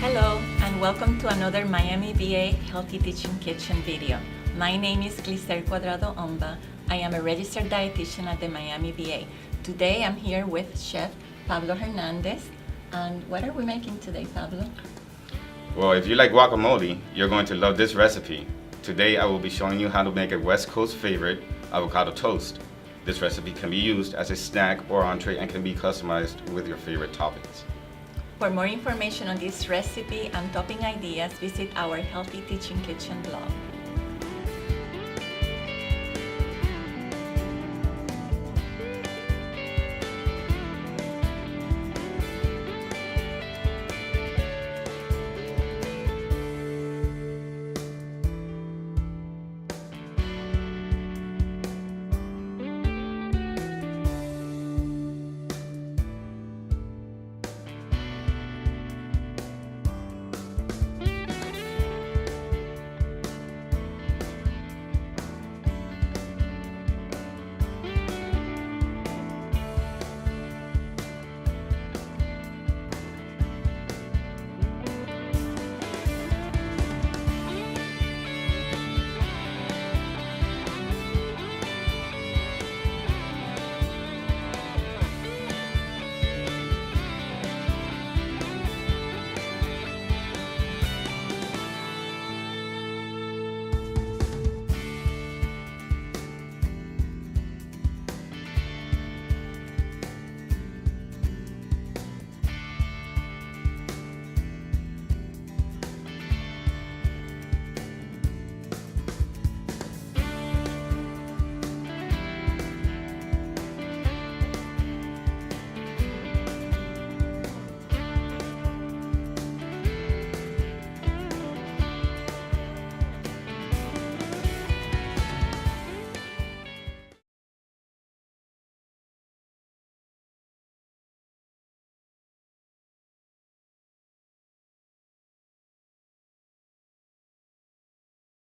Hello, and welcome to another Miami VA Healthy Teaching Kitchen video. My name is Glicer Cuadrado Omba. I am a registered dietitian at the Miami VA. Today I'm here with Chef Pablo Hernandez. And what are we making today, Pablo? Well, if you like guacamole, you're going to love this recipe. Today I will be showing you how to make a West Coast favorite, avocado toast. This recipe can be used as a snack or entree and can be customized with your favorite toppings. For more information on this recipe and topping ideas, visit our Healthy Teaching Kitchen blog.